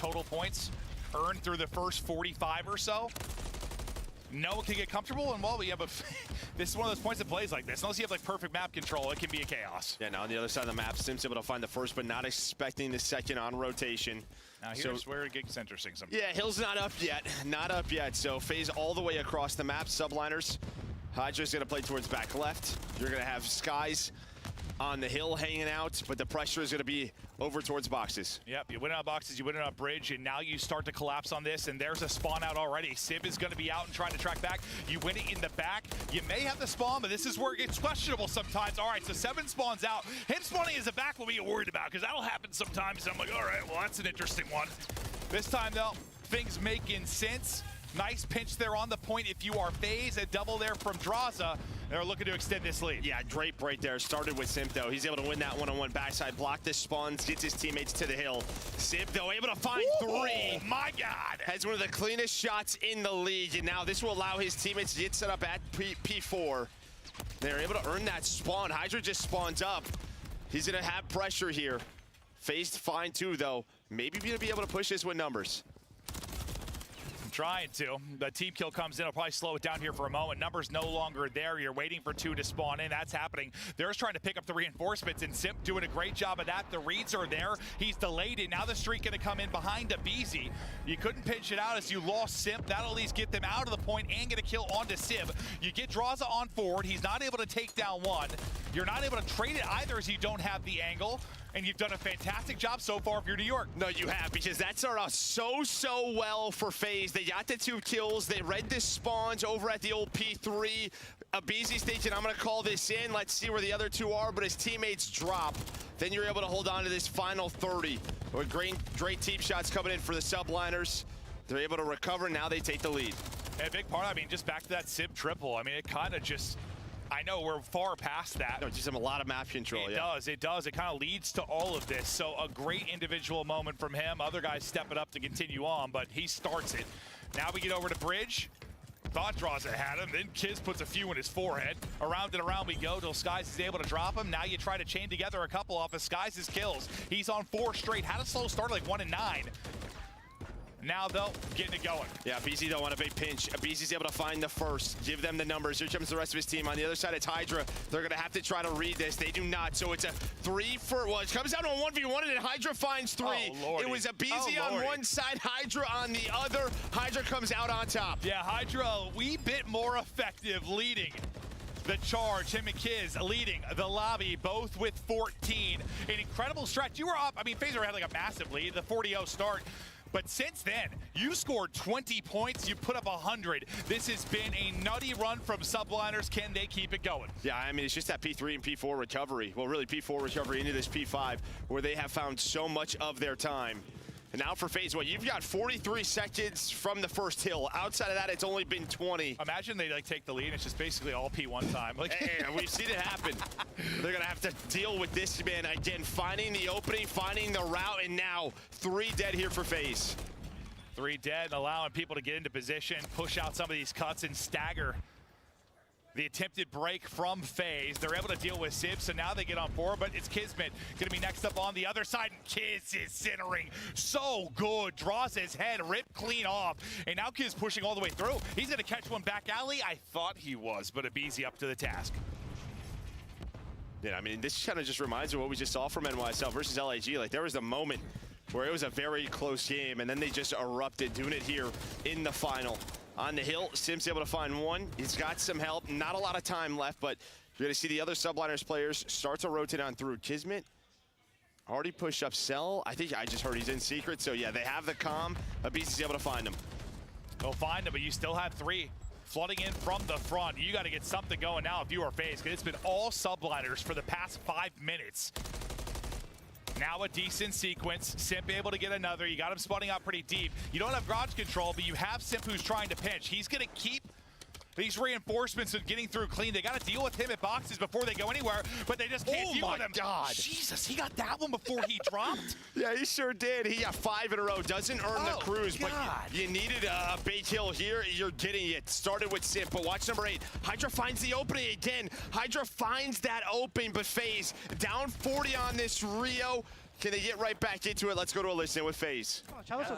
total points earned through the first 45 or so. No one can get comfortable, and well, we have a this is one of those points that plays like this. Unless you have like perfect map control, it can be a chaos. Yeah, now on the other side of the map, Sim's able to find the first, but not expecting the second on rotation. Now here's where it gets interesting sometimes. Yeah, Hill's not up yet. Not up yet. So FaZe all the way across the map. Subliners. Hydra's gonna play towards back left. You're gonna have Skies on the hill hanging out, but the pressure is gonna be over towards boxes. Yep, you win it on boxes, you win it on bridge, and now you start to collapse on this, and there's a spawn out already. Sib is gonna be out and trying to track back. You win it in the back. You may have the spawn, but this is where it gets questionable sometimes. All right, so 7 spawns out. Him spawning as a back will be worried about, because that'll happen sometimes. I'm like, all right, well, that's an interesting one. This time, though, things making sense. Nice pinch there on the point if you are FaZe. A double there from Drazah. They're looking to extend this lead. Yeah, Drape right there. Started with Simp, though. He's able to win that one-on-one backside block. This spawns, gets his teammates to the hill. Simp, though, able to find 3. Oh, my God. Has one of the cleanest shots in the league, and now this will allow his teammates to get set up at P4. They're able to earn that spawn. Hydra just spawns up. He's going to have pressure here. FaZe fine, too, though. Maybe going to be able to push this with numbers. Trying to. The team kill comes in. I'll probably slow it down here for a moment. Numbers no longer there. You're waiting for 2 to spawn in. That's happening. They're just trying to pick up the reinforcements, and Simp doing a great job of that. The reads are there. He's delayed it. Now the streak going to come in behind aBeZy. You couldn't pinch it out as you lost Simp. That'll at least get them out of the point and get a kill onto Sib. You get Drazah on forward. He's not able to take down one. You're not able to trade it either as you don't have the angle. And you've done a fantastic job so far if you're New York. No, you have, because that started off so well for FaZe. They got the 2 kills. They read this spawns over at the old P3. aBeZy station, I'm going to call this in. Let's see where the other 2 are, but his teammates drop. Then you're able to hold on to this final 30. With great team shots coming in for the subliners. They're able to recover. Now they take the lead. And a big part, I mean, just back to that Sib triple. I mean, it kind of just... I know we're far past that. No, just a lot of map control. It does. It does. It kind of leads to all of this. So a great individual moment from him. Other guys stepping up to continue on, but he starts it. Now we get over to bridge. Thought Drazah had him. Then Kiz puts a few in his forehead. Around and around we go till Skies is able to drop him. Now you try to chain together a couple off of Skies' kills. He's on 4 straight. Had a slow start like 1 and 9. Now, though, getting it going. Yeah, aBeZy don't want a big pinch. aBeZy's able to find the first, give them the numbers. Here comes the rest of his team. On the other side, it's Hydra. They're going to have to try to read this. They do not, so it's a 3 for... Well, it comes down to a 1v1, and Hydra finds 3. Oh, it was aBeZy on one side, Hydra on the other. Hydra comes out on top. Yeah, Hydra a wee bit more effective leading the charge. Him and Kiz leading the lobby, both with 14. An incredible stretch. You were up. I mean, FaZe had like a massive lead, the 40-0 start. But since then, you scored 20 points, you put up 100. This has been a nutty run from subliners. Can they keep it going? Yeah, I mean, it's just that P3 and P4 recovery. Well, really P4 recovery into this P5, where they have found so much of their time. And now for FaZe, well, you've got 43 seconds from the first hill. Outside of that, it's only been 20. Imagine they like take the lead and it's just basically all P1 time. Like, hey, we've seen it happen. They're gonna have to deal with this, man. Again, finding the opening, finding the route, and now 3 dead here for FaZe. 3 dead, and allowing people to get into position, push out some of these cuts and stagger the attempted break from FaZe. They're able to deal with Sib, so now they get on 4, but it's Kismet gonna be next up on the other side, and Kiz is centering so good. Draws his head, ripped clean off, and now Kiz pushing all the way through. He's gonna catch one back alley. I thought he was, but aBeZy up to the task. Yeah, I mean, this kind of just reminds me of what we just saw from NYSL versus LAG. Like, there was a moment where it was a very close game, and then they just erupted, doing it here in the final. On the hill, Sim's able to find 1. He's got some help. Not a lot of time left, but you're going to see the other subliners players start to rotate on through. Kismet already pushed up Cell. I think I just heard he's in secret. So, yeah, they have the comm. aBeZy's able to find him. They'll find him, but you still have 3 flooding in from the front. You got to get something going now if you are FaZe, because it's been all subliners for the past 5 minutes. Now a decent sequence. Simp able to get another. You got him spawning out pretty deep. You don't have garage control, but you have Simp who's trying to pinch. He's going to keep these reinforcements and getting through clean. They got to deal with him at boxes before they go anywhere, but they just can't deal with him. Oh my God. Jesus, he got that one before he dropped? Yeah, he sure did. He got 5 in a row. Doesn't earn the cruise, God. but you needed a big kill here. You're getting it. Started with Simp, but watch number 8. Hydra finds the opening again. Hydra finds that open, but FaZe down 40 on this Rio. Can they get right back into it? Let's go to a listen with FaZe. Chalice,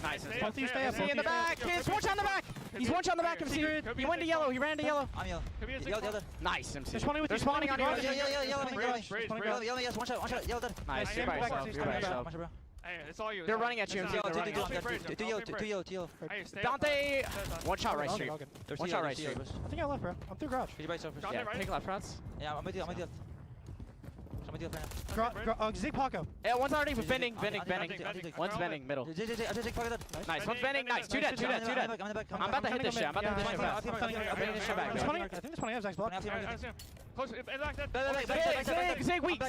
Nice. both you stay up. See in the back. Kids, one shot in the back. He's one shot in the back of Secret. He went to yellow. He ran to yellow. I'm yellow. Yellow. Nice, MC. There's 20 with They're you. spawning on you. Yellow, Yellow, yes, one shot, yellow dead. Nice. You're by yourself. You're by yourself. One shot, bro. Hey, it's all you. They're running at you, MC. They're running at you. Do yellow. Hey, stay Dante. up. One shot right street. There's One two shot yellow, right two street. yellows. I think I left, bro. I'm through garage. Could you buy yourself first? Dante, Yeah, right? take left fronts. Yeah, I'm with you. I'm with you right now. Zig Paco. Yeah, one's already bending. Bending. One's bending middle. Zig, fuck it. Nice. One's bending. Nice. Two dead. I'm in the back. I'm about to hit this shit. I'm about to hit this shit back. I'm hitting this shit back. There's 20. I think there's 20 Zag's block. Close. Zig weak.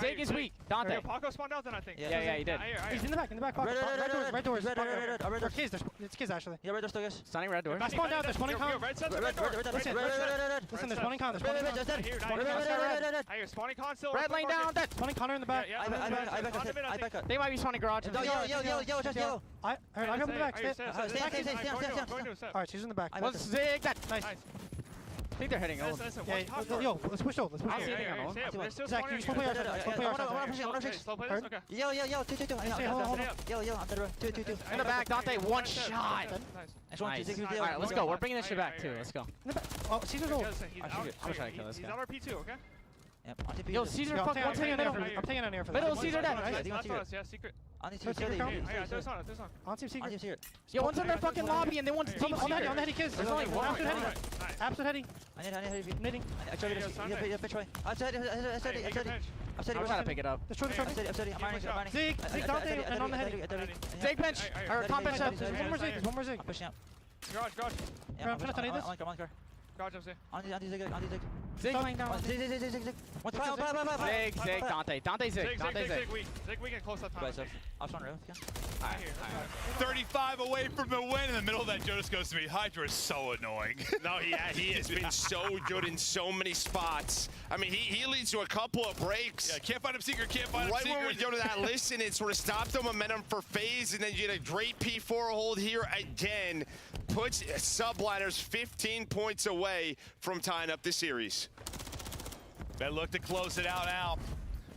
Zig is weak. Dante. Paco spawned out then, I think. Yeah, he did. He's in the back. Paco. Red doors. They're kids. It's kids, actually. Yeah, red door still, guys. Stunning red door. I spawned out. There's 20 con. Red side, red door. Listen, there's 20 con. There's 20 con. Hey, you're spawning con still. Red lane down. Dead. 20 Connor in the back. Yeah, I back up. They might be spawning garage. Yellow. I got in the back. Stay. Stay. Alright, she's in the back. One's Zig. Dead. Nice. I think they're hitting old. Yeah, yo, let's push over. I see anything on old. Zach, you just play outside. Let's play outside. Slow play this? Okay. Yellow. Two. Yellow. I'm dead, bro. Two. In the back, Dante. One shot. Nice. Nice. Alright, let's go. We're bringing this shit back too. Let's go. Oh, Caesar's old. He's I'm trying to kill this He's guy. on RP2, okay? Yep, on TP. Yo, Caesar, Yo, fuck I'm one. taking an air for that. Middle, Caesar dead. Nice. That's us, yeah, secret. On TP. Secret Secret. count? Yeah, there's on. On team secret. Secret. Yo, one's in their fucking lobby and they want to team On the secret. heady, kids. There's only one. Absolute heady. Absolute heady. I need heavy. Knitting. I tried to pitch right. I said I'm trying to pick it up. Let's try to I'm steady. I'm mining. Zig, Dante, and on the heady. Zig bench. Or comp bench up. There's one more Zig. There's one more Zig. I'm pushing out. Garage. Yeah, I'm trying to tell you this. On car. Garage, I'm saying. On the Zig. Zig laying down. Zig. One Zig, Dante Zig. Zig weak and close up time. I was on rail. 35 away from the win in the middle of that. Jonas goes to me. Hydra is so annoying. No, he has been so good in so many spots. I mean, he leads to a couple of breaks. Yeah, can't find him secret, can't find him Right secret. when we go to that listen, it sort of stopped the momentum for FaZe, and then you get a great P4 hold here again. Puts Subliners 15 points away from tying up the series. They look to close it out now.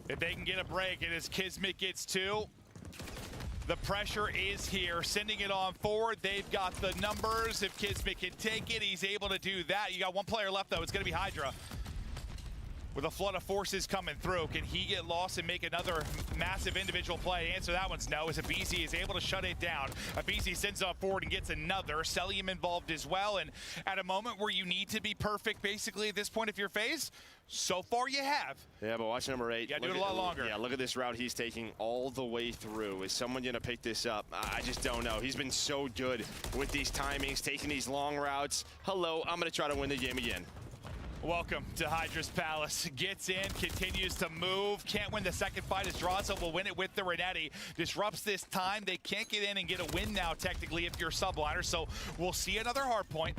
If they can get a break, and as Kismet gets two, the pressure is here. Sending it on forward. They've got the numbers. If Kismet can take it, he's able to do that. You got one player left, though. It's going to be Hydra. With a flood of forces coming through, can he get lost and make another massive individual play? Answer that one's no, as Abizi is able to shut it down. Abizi sends up forward and gets another. Celium involved as well, and at a moment where you need to be perfect, basically, at this point of your phase, so far you have. Yeah, but watch number 8. Yeah, do it a lot longer. Yeah, look at this route he's taking all the way through. Is someone going to pick this up? I just don't know. He's been so good with these timings, taking these long routes. Hello, I'm going to try to win the game again. Welcome to Hydra's Palace. Gets in, continues to move. Can't win the second fight as Drazah will win it with the Renetti. Disrupts this time. They can't get in and get a win now, technically, if you're subliner. So we'll see another hard point.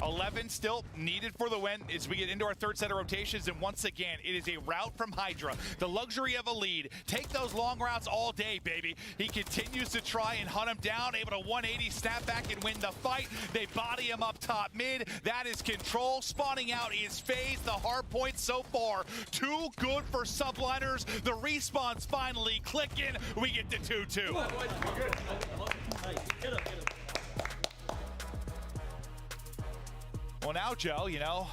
11 still needed for the win as we get into our third set of rotations. And once again, it is a route from Hydra. The luxury of a lead. Take those long routes all day, baby. He continues to try and hunt him down. Able to 180 snap back and win the fight. They body him up top mid. That is control. Spawning out is FaZe. The hard point so far. Too good for subliners. The respawn's finally clicking. We get to 2-2. Well, now, Joe, you know,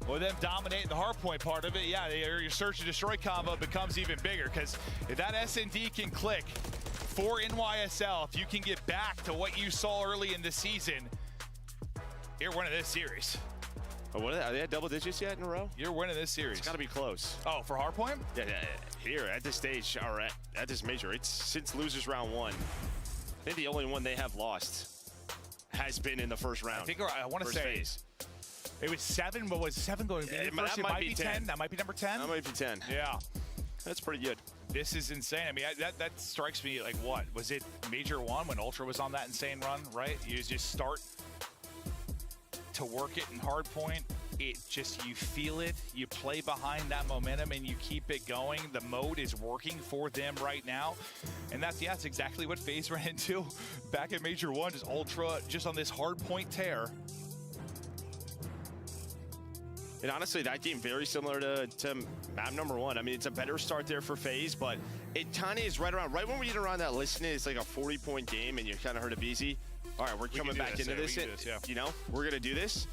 with them dominating the hardpoint part of it, yeah, your search and destroy combo becomes even bigger, because if that S&D can click for NYSL, if you can get back to what you saw early in the season, you're winning this series. Oh, what are they at double digits yet in a row? You're winning this series. It's got to be close. Oh, for hardpoint? Yeah, here at this stage, or at this major, it's since losers round 1. I think the only one they have lost has been in the first round. I think I want to say FaZe. it was 7, but was 7 going to be Yeah, first? that It might might be be 10. 10. That might be number 10. That might be 10. Yeah. That's pretty good. This is insane. I mean, that strikes me like what? Was it Major 1 when Ultra was on that insane run, right? You just start to work it in hardpoint. It just, you feel it, you play behind that momentum and you keep it going. The mode is working for them right now. And that's exactly what FaZe ran into back at Major 1, just Ultra, just on this hardpoint tear. And honestly, that game very similar to map number 1. I mean, it's a better start there for FaZe, but it kind of is right when we get around that listening, it's like a 40-point game, and you kind of heard it easy. All right, we're coming back into this. You know, we're gonna do this,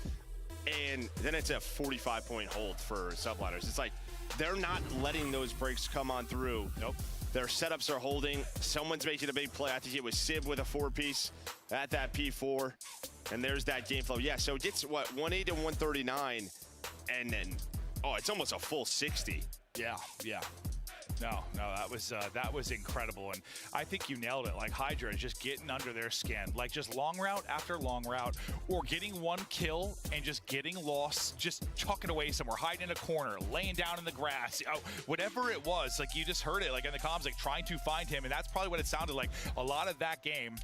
and then it's a 45-point hold for Subliners. It's like they're not letting those breaks come on through. Nope. Their setups are holding. Someone's making a big play. I think it was Sib with a 4-piece at that P4, and there's that game flow. Yeah, so it gets what 180 to 139. And then, it's almost a full 60. Yeah. No, that was incredible, and I think you nailed it. Like Hydra is just getting under their skin, like just long route after long route, or getting one kill and just getting lost, just chucking away somewhere, hiding in a corner, laying down in the grass, whatever it was. Like you just heard it, like in the comms, like trying to find him, and that's probably what it sounded like a lot of that game.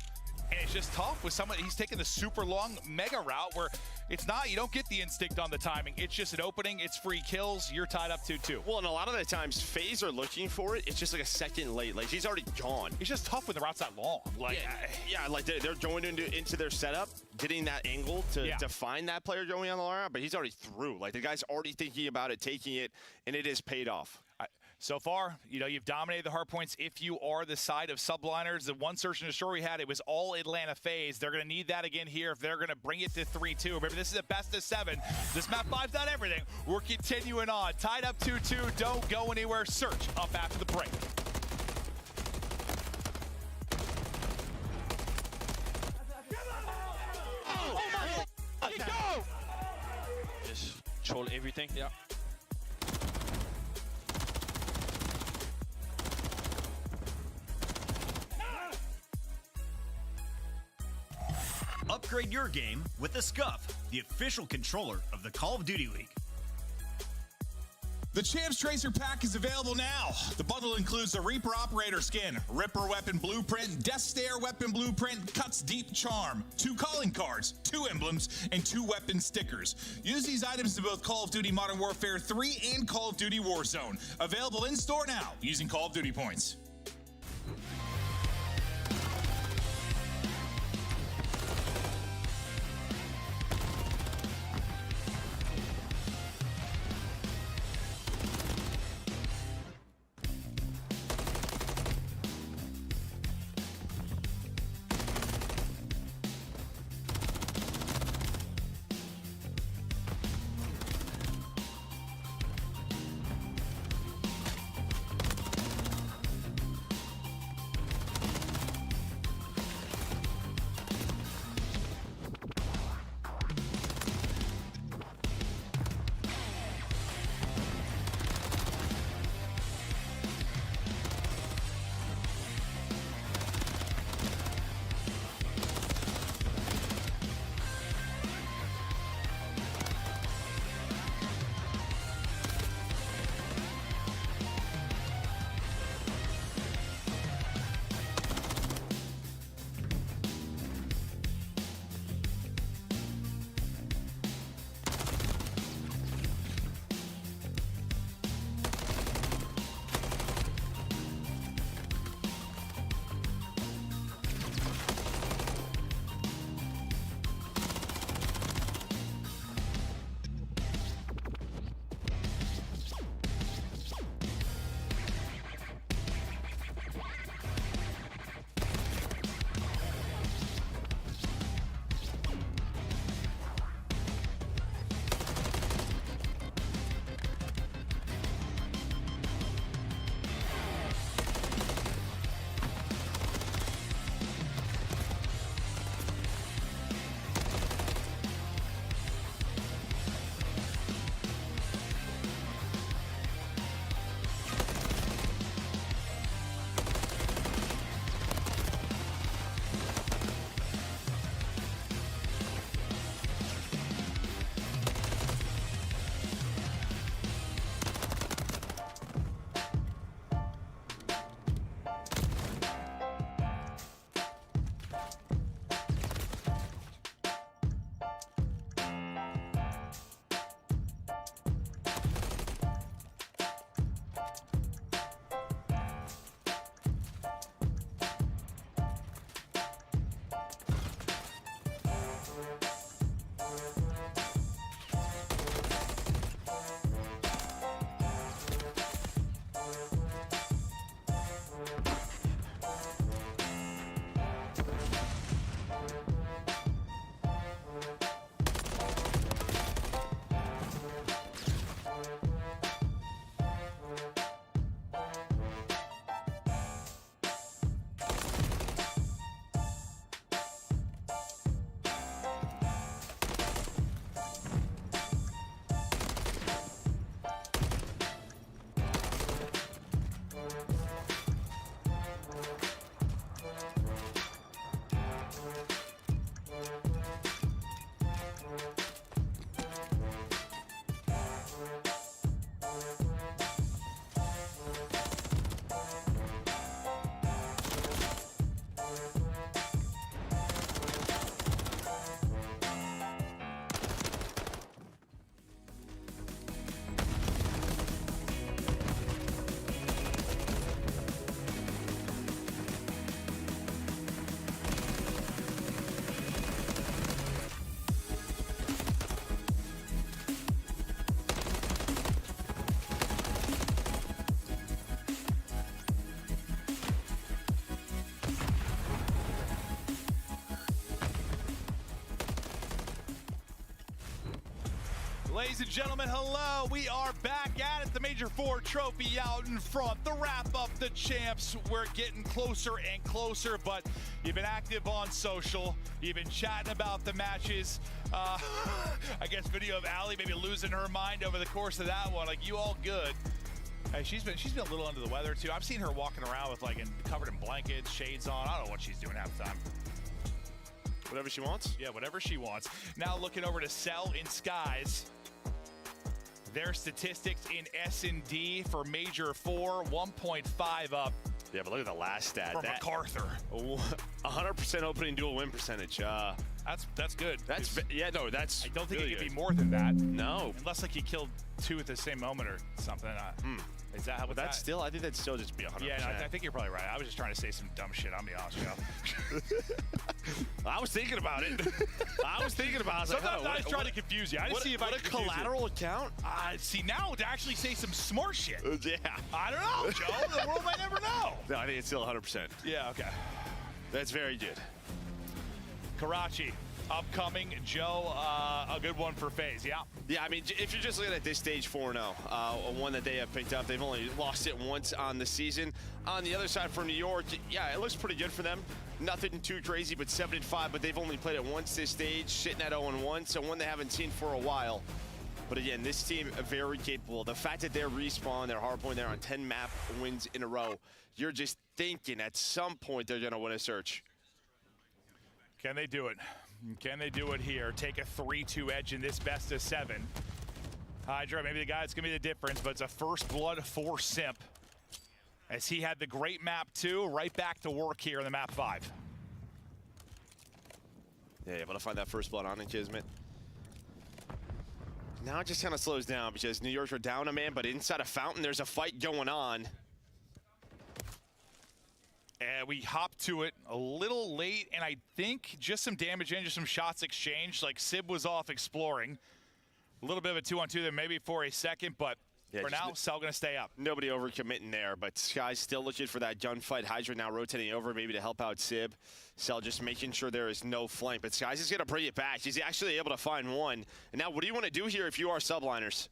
And it's just tough with someone. He's taking the super long mega route where it's not, you don't get the instinct on the timing. It's just an opening. It's free kills. You're tied up 2-2. Well, and a lot of the times, FaZe are looking for it. It's just like a second late. Like he's already gone. It's just tough when the route's that long. Like, yeah, like they're going into their setup, getting that angle to find that player going on the long route, but he's already through. Like the guy's already thinking about it, taking it, and it has paid off. So far, you've dominated the hard points. If you are the side of Subliners, the one search and destroy we had, it was all Atlanta FaZe. They're going to need that again here if they're going to bring it to 3-2. Remember, this is a best of 7. This map 5's not everything. We're continuing on. Tied up 2-2. Don't go anywhere. Search up after the break. Oh my God! Go! Just troll everything. Yeah. Upgrade your game with the Scuff, the official controller of the Call of Duty League. The Champs Tracer Pack is available now. The bundle includes the Reaper Operator skin, Ripper Weapon Blueprint, Death Stare Weapon Blueprint, Cuts Deep Charm, 2 calling cards, 2 emblems, and 2 weapon stickers. Use these items in both Call of Duty Modern Warfare 3 and Call of Duty Warzone. Available in store now using Call of Duty points. Ladies and gentlemen, hello. We are back at it. The Major 4 trophy out in front. The wrap up, the champs. We're getting closer and closer, but you've been active on social. You've been chatting about the matches. I guess video of Allie maybe losing her mind over the course of that one. Like, you all good. Hey, she's been a little under the weather too. I've seen her walking around with covered in blankets, shades on. I don't know what she's doing half the time. Whatever she wants. Yeah, whatever she wants. Now looking over to Cell in Skies. Their statistics in S&D for Major 4, 1.5 up. Yeah, but look at the last stat. From MacArthur. 100% opening dual win percentage. That's good. That's I don't think really it could be more than that. No. Unless you killed 2 at the same moment or something. Is that how? But that's still. I think that'd still just be 100%. Yeah, no, I think you're probably right. I was just trying to say some dumb shit. I'll be honest with you. I was thinking about it. Sometimes I was trying to confuse you. I didn't see if I could confuse collateral account. See, now to actually say some smart shit. Yeah. I don't know, Joe. The world might never know. No, I think it's still 100%. Yeah. Okay. That's very good. Karachi. Upcoming, Joe, a good one for FaZe, yeah? Yeah, I mean, if you're just looking at this stage 4-0, one that they have picked up, they've only lost it once on the season. On the other side for New York, yeah, it looks pretty good for them. Nothing too crazy, but 7-5, but they've only played it once this stage, sitting at 0-1, so one they haven't seen for a while. But again, this team very capable. The fact that they're respawn, they're hardpoint, they're on 10 map wins in a row, you're just thinking at some point they're going to win a search. Can they do it? Can they do it here? Take a 3-2 edge in this best of 7. Hydra, maybe the guy that's going to be the difference, but it's a first blood for Simp. As he had the great map 2, right back to work here in the map 5. Yeah, able to find that first blood on in Kismet. Now it just kind of slows down because New York are down a man, but inside a fountain, there's a fight going on. And we hopped to it a little late, and I think just some damage in, just some shots exchanged. Like, Sib was off exploring. A little bit of a 2-on-2 there maybe for a second, but for now, Cell going to stay up. Nobody overcommitting there, but Sky's still looking for that gunfight. Hydra now rotating over maybe to help out Sib. Cell just making sure there is no flank, but Sky's just going to bring it back. He's actually able to find one. And now what do you want to do here if you are subliners?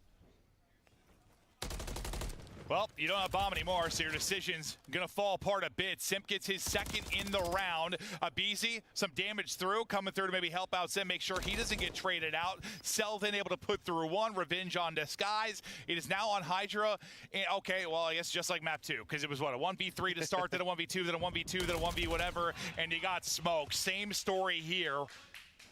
Well, you don't have bomb anymore, so your decision's going to fall apart a bit. Simp gets his second in the round. Abizi, some damage through, coming through to maybe help out Simp, make sure he doesn't get traded out. Cell then able to put through one. Revenge on Disguise. It is now on Hydra. And, okay, well, I guess just like map 2, because it was, what, a 1v3 to start, then a 1v2, then a 1v2, then a 1v whatever, and you got smoked. Same story here.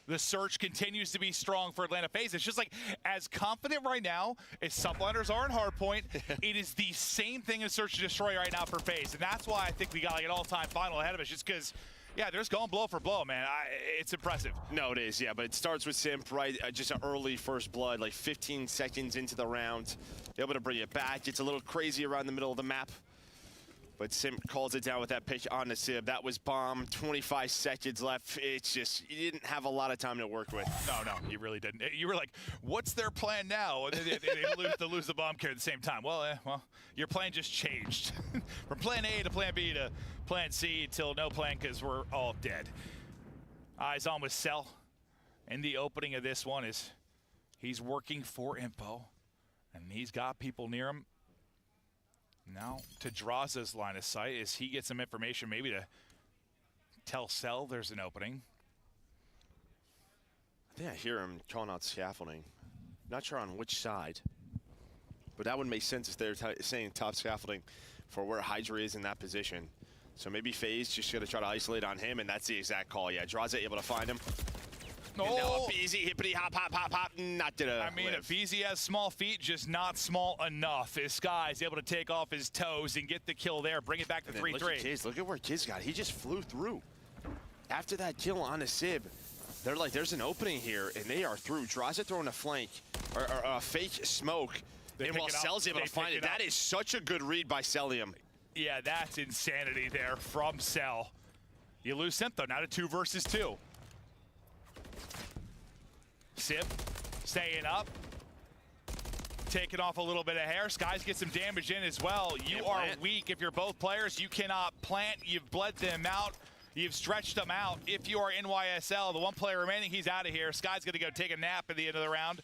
The search continues to be strong for Atlanta FaZe. It's just like, as confident right now as subliners are in Hardpoint, it is the same thing in Search and Destroy right now for FaZe. And that's why I think we got like an all-time final ahead of us, just because, yeah, they're just going blow for blow, man. It's impressive. No, it is, yeah, but it starts with Simp, right? Just an early first blood, like 15 seconds into the round. Able to bring it back. It's a little crazy around the middle of the map. But Simp calls it down with that pick on the Sib. That was bomb. 25 seconds left. It's just, you didn't have a lot of time to work with. No, you really didn't. You were like, what's their plan now? And they lose the bomb carry at the same time. Well, your plan just changed. From plan A to plan B to plan C till no plan because we're all dead. Eyes on with Cell. And the opening of this one is he's working for info. And he's got people near him. Now to Draza's line of sight as he gets some information maybe to tell Cell there's an opening. I think I hear him calling out scaffolding. Not sure on which side, but that would make sense if they're saying top scaffolding for where Hydra is in that position. So maybe FaZe just going to try to isolate on him, and that's the exact call. Yeah, Draza able to find him. Oh, easy hippity hop, hop, hop, hop. Not gonna. I mean, if Beezy has small feet, just not small enough. This Sky's able to take off his toes and get the kill there, bring it back to 3-3. Look at where Kiz got. He just flew through. After that kill on the Sib, they're like, there's an opening here, and they are through. Draza throwing a flank, or a fake smoke, and while Cell's able to find it, that is such a good read by Cellium. Yeah, that's insanity there from Cell. You lose Simp, though, now to 2 versus 2. Sip, staying up, taking off a little bit of hair. Skies get some damage in as well. You are weak if you're both players. You cannot plant. You've bled them out. You've stretched them out. If you are NYSL, the one player remaining, he's out of here. Sky's going to go take a nap at the end of the round.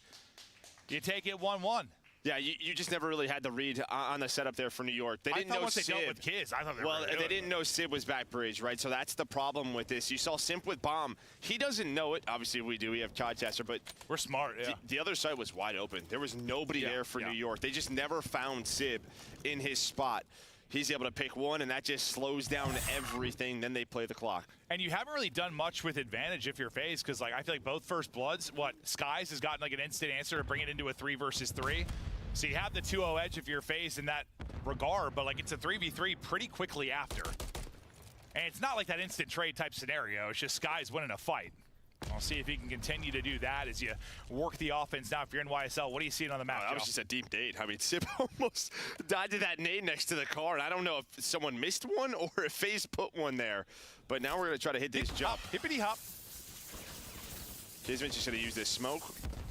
You take it 1-1. Yeah, you just never really had the read on the setup there for New York. They didn't I thought know once they Sib. dealt with Kiz, I thought they Well, were they didn't know Sib was back bridge, right? So that's the problem with this. You saw Simp with Bomb. He doesn't know it. Obviously, we do. We have Codcaster, but we're smart. Yeah. The other side was wide open. There was nobody there for New York. They just never found Sib in his spot. He's able to pick one, and that just slows down everything. Then they play the clock. And you haven't really done much with advantage if you're FaZe, because like I feel like both First Bloods, Skies has gotten like an instant answer to bring it into a 3 versus 3. So you have the 2-0 edge if you're FaZe in that regard, but like it's a 3v3 pretty quickly after. And it's not like that instant trade type scenario. It's just Skies winning a fight. I'll see if he can continue to do that as you work the offense. Now, if you're in YSL, what are you seeing on the map, That was just a deep nade. I mean, Sib almost died to that nade next to the car, and I don't know if someone missed one or if FaZe put one there. But now we're going to try to hit this jump. Hippity hop. Kismet just going to use this smoke,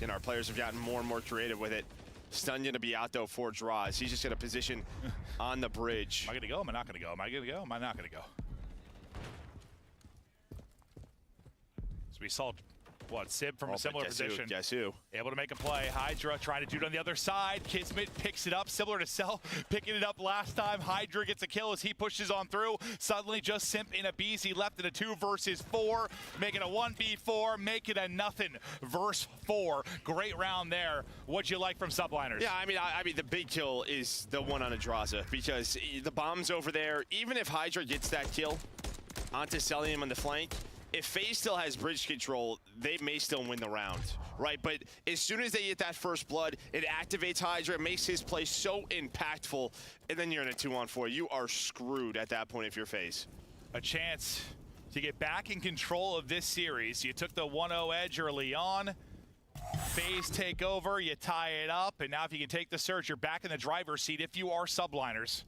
and our players have gotten more and more creative with it. Stun going to be out, though, for draws. He's just going to position on the bridge. Am I going to go? Am I not going to go? Am I going to go? Am I not going to go? So we saw, Sib from a similar position. Guess who? Able to make a play. Hydra trying to do it on the other side. Kismet picks it up, similar to Cell picking it up last time. Hydra gets a kill as he pushes on through. Suddenly just Simp in a BZ left in a 2 versus 4. Make it a 1v4, make it a nothing versus 4. Great round there. What'd you like from Subliners? Yeah, I mean, the big kill is the one on Adraza, because the bomb's over there. Even if Hydra gets that kill onto Celium on the flank, if FaZe still has bridge control, they may still win the round, right? But as soon as they get that first blood, it activates Hydra, it makes his play so impactful, and then you're in a 2-on-4. You are screwed at that point if you're FaZe. A chance to get back in control of this series. You took the 1-0 edge early on. FaZe take over, you tie it up, and now if you can take the surge, you're back in the driver's seat if you are Subliners.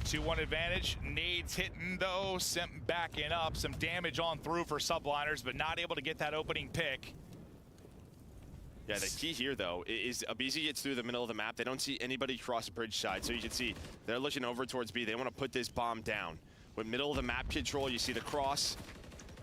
2-1 advantage. Nades hitting though. Simp backing up. Some damage on through for Subliners, but not able to get that opening pick. Yeah, the key here, though, is aBeZy gets through the middle of the map. They don't see anybody cross bridge side, so you can see they're looking over towards B. They want to put this bomb down. With middle of the map control, you see the cross.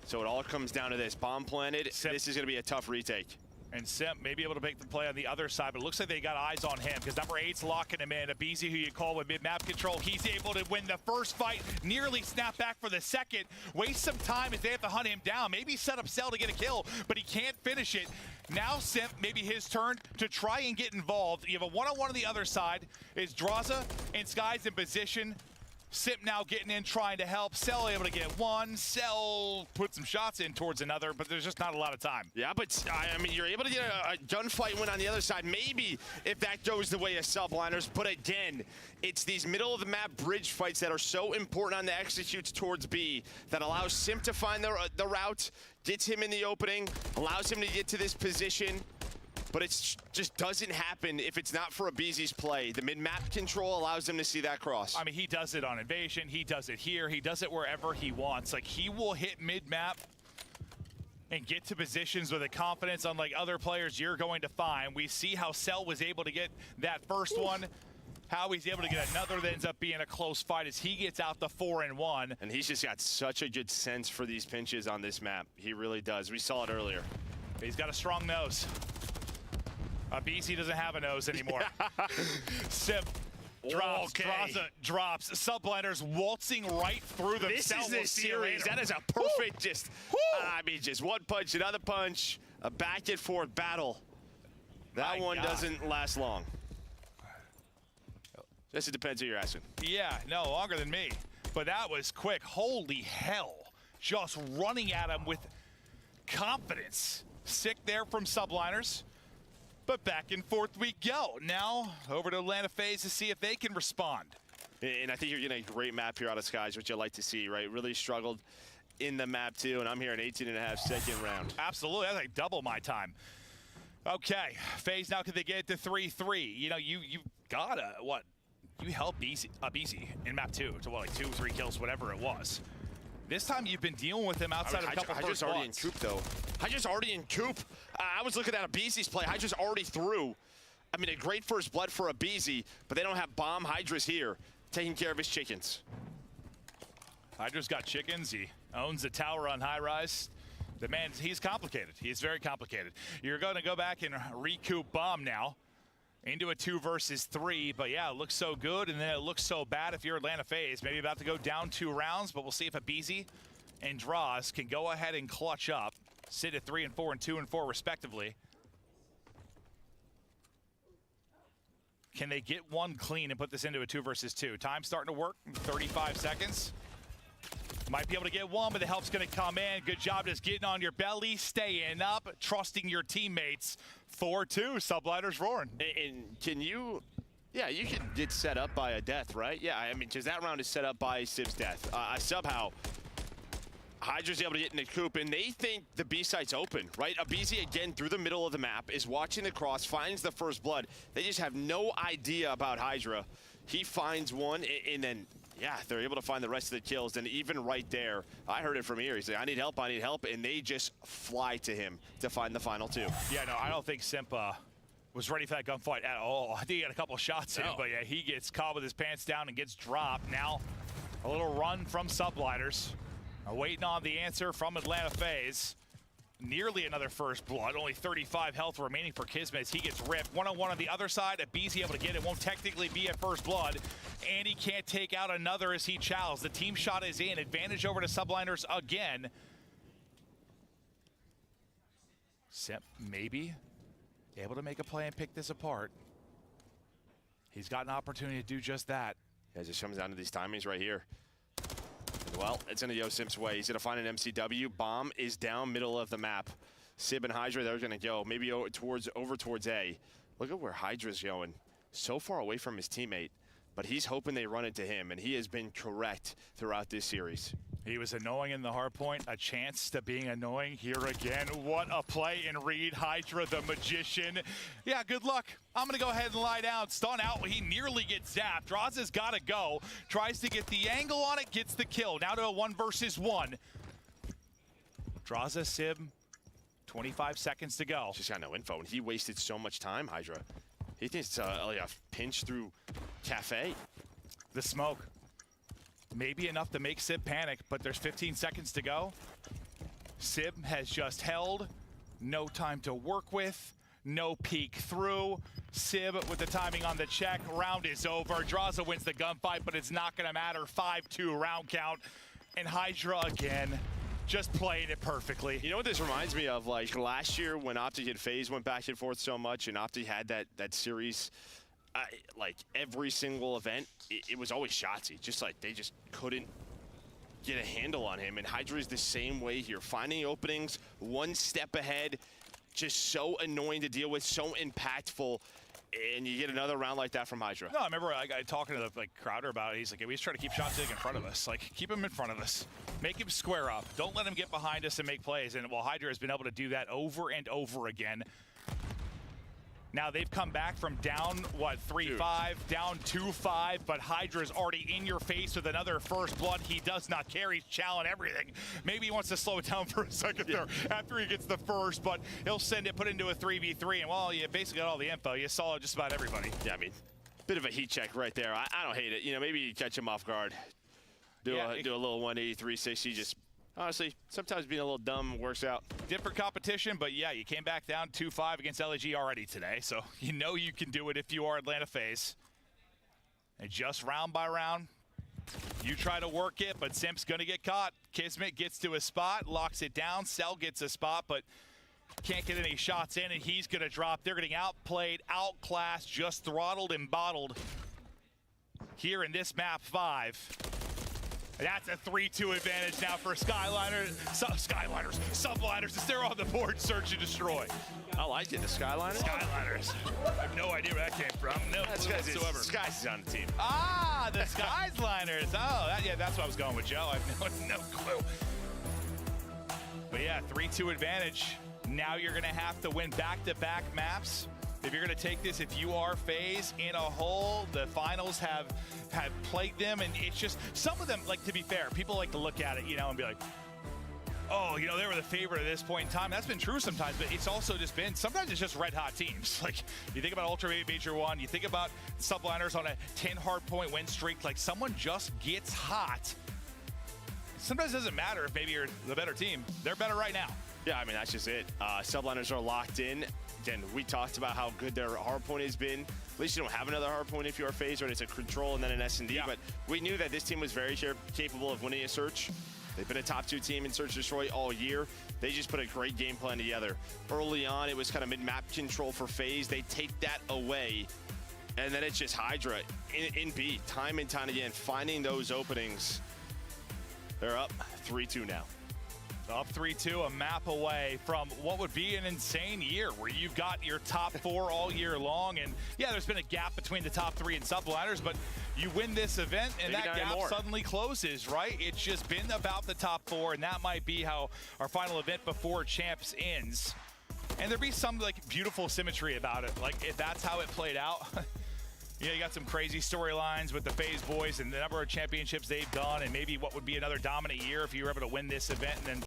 So it all comes down to this. Bomb planted. Simp. This is going to be a tough retake. And Simp may be able to make the play on the other side, but it looks like they got eyes on him because number 8's locking him in. aBeZy, who you call with mid-map control, he's able to win the first fight, nearly snap back for the second, waste some time as they have to hunt him down, maybe set up Cell to get a kill, but he can't finish it. Now Simp, maybe his turn to try and get involved. You have a one-on-one on the other side. Is Draza and Skies in position. Simp now getting in, trying to help. Cell able to get one. Cell put some shots in towards another, but there's just not a lot of time. Yeah, but I mean, you're able to get a gunfight win on the other side. Maybe if that goes the way of Subliners, but again, it's these middle of the map bridge fights that are so important on the executes towards B that allows Simp to find the route, gets him in the opening, allows him to get to this position. But it just doesn't happen if it's not for aBeZy's play. The mid-map control allows him to see that cross. I mean, he does it on Invasion. He does it here. He does it wherever he wants. Like, he will hit mid-map and get to positions with a confidence unlike other players you're going to find. We see how Cell was able to get that first one, how he's able to get another that ends up being a close fight as he gets out the 4-1. And he's just got such a good sense for these pinches on this map. He really does. We saw it earlier. He's got a strong nose. aBeZy doesn't have a nose anymore. Simp drops, Draza drops. Subliners waltzing right through them. This is the series. That is a perfect I mean, just one punch, another punch, a back and forth battle. That one doesn't last long. Guess it depends who you're asking. Yeah, no, longer than me. But that was quick. Holy hell. Just running at him with confidence. Sick there from Subliners. But back and forth we go. Now over to Atlanta FaZe to see if they can respond. And I think you're getting a great map here out of Skies, which you like to see, right? Really struggled in the map too, and I'm here in 18.5-second round. Absolutely, that's like double my time. Okay, FaZe now can they get it to 3-3? You know, you gotta, what? You help aBeZy in map 2 to what, like 2-3 kills, whatever it was. This time you've been dealing with him outside of a couple first already in coop, though. Hydra's already in coop. I was looking at aBeZy's play. Hydra's already through. I mean, a great first blood for aBeZy, but they don't have bomb. Hydra's here, taking care of his chickens. Hydra's got chickens. He owns the tower on high rise. The man, he's complicated. He's very complicated. You're going to go back and recoup Bomb now into a 2 versus 3. But yeah, it looks so good, and then it looks so bad if you're Atlanta FaZe. Maybe about to go down 2 rounds, but we'll see if aBeZy and Droz can go ahead and clutch up. Sit at 3 and 4 and 2 and 4 respectively. Can they get one clean and put this into a 2 versus 2? Time starting to work, 35 seconds. Might be able to get one, but the help's gonna come in. Good job just getting on your belly, staying up, trusting your teammates. 4-2, Subliners roaring. And can you, yeah, you can get set up by a death, right? Yeah, I mean, because that round is set up by Sib's death. Somehow, Hydra's able to get in the coop, and they think the B site's open, right? aBeZy, again, through the middle of the map, is watching the cross, finds the first blood. They just have no idea about Hydra. He finds one, and then, yeah, they're able to find the rest of the kills. And even right there, I heard it from here. He's like, I need help, and they just fly to him to find the final 2. Yeah, no, I don't think Simp was ready for that gunfight at all. I think he had a couple shots in, but yeah, he gets caught with his pants down and gets dropped. Now, a little run from Subliners. Waiting on the answer from Atlanta FaZe. Nearly another first blood. Only 35 health remaining for Kismet as he gets ripped. 1-on-1 on the other side. aBeZy able to get it. Won't technically be at first blood. And he can't take out another as he chows. The team shot is in. Advantage over to Subliners again. Simp maybe able to make a play and pick this apart. He's got an opportunity to do just that. Yeah, it just comes down to these timings right here. Well, it's in the Simp's way. He's going to find an MCW. Bomb is down middle of the map. Sib and Hydra, they're going to go maybe over towards A. Look at where Hydra's going. So far away from his teammate, but he's hoping they run into him, and he has been correct throughout this series. He was annoying in the hard point, a chance to being annoying here again. What a play and read, Hydra the Magician. Yeah, good luck. I'm gonna go ahead and lie down. Stun out, he nearly gets zapped. Droz has gotta go, tries to get the angle on it, gets the kill. Now to a 1 versus 1. Droz, Sib, 25 seconds to go. Just got no info, and he wasted so much time, Hydra. He thinks it's like a pinch through Cafe. The smoke. Maybe enough to make Sib panic, but there's 15 seconds to go. Sib has just held. No time to work with. No peek through. Sib with the timing on the check. Round is over. Draza wins the gunfight, but it's not going to matter. 5-2 round count. And Hydra again, just playing it perfectly. You know what this reminds me of? Like last year when Optic and FaZe went back and forth so much, and Optic had that series. Like every single event, it was always Shotzzy. Just like they just couldn't get a handle on him. And Hydra is the same way here, finding openings, one step ahead, just so annoying to deal with, so impactful. And you get another round like that from Hydra. No, I remember I talking to the Crowder about it. He's like, we just try to keep Shotzzy in front of us. Like, keep him in front of us. Make him square up. Don't let him get behind us and make plays. And well, Hydra has been able to do that over and over again. Now they've come back from down, what, 3-5, down 2-5, but Hydra's already in your face with another first blood. He does not care, he's challenging everything. Maybe he wants to slow it down for a second there after he gets the first, but he'll send it, put it into a 3v3, and well, you basically got all the info. You saw just about everybody. Yeah, I mean, bit of a heat check right there. I don't hate it. You know, maybe you catch him off guard. Do a little 180, 360, just honestly, sometimes being a little dumb works out. Different competition, but yeah, you came back down 2-5 against LAG already today, so you know you can do it if you are Atlanta FaZe. And just round by round, you try to work it, but Simp's gonna get caught. Kismet gets to a spot, locks it down. Cell gets a spot, but can't get any shots in, and he's gonna drop. They're getting outplayed, outclassed, just throttled and bottled here in this map 5. That's a 3-2 advantage now for Subliners. They're on the board, search and destroy. I like it, the Skyliners. Skyliners. I have no idea where that came from. No clue whatsoever. Skies is on the team. Ah, the Skyliners. Oh, that's what I was going with, Joe. I have no clue. But yeah, 3-2 advantage. Now you're going to have to win back-to-back maps. If you're going to take this, if you are FaZe in a hole, the finals have plagued them, and it's just, some of them, like, to be fair, people like to look at it, you know, and be like, oh, you know, they were the favorite at this point in time. That's been true sometimes, but it's also just been, sometimes it's just red hot teams. Like, you think about Ultra Major 1, you think about Subliners on a 10 hard point win streak, like, someone just gets hot. Sometimes it doesn't matter if maybe you're the better team. They're better right now. Yeah, I mean, that's just it. Subliners are locked in. Again, we talked about how good their hardpoint has been. At least you don't have another hardpoint if you are FaZe, right? It's a control and then an S&D. Yeah. But we knew that this team was very capable of winning a search. They've been a top 2 team in Search Destroy all year. They just put a great game plan together. Early on, it was kind of mid-map control for FaZe. They take that away. And then it's just Hydra in B, time and time again, finding those openings. They're up 3-2 now. Up 3-2, a map away from what would be an insane year where you've got your top 4 all year long. And yeah, there's been a gap between the top 3 and Subliners, but you win this event and Maybe that 9 gap more. suddenly closes, right? It's just been about the top 4, and that might be how our final event before Champs ends. And there'd be some like beautiful symmetry about it. Like if that's how it played out, you know, you got some crazy storylines with the FaZe boys and the number of championships they've done, and maybe what would be another dominant year if you were able to win this event and then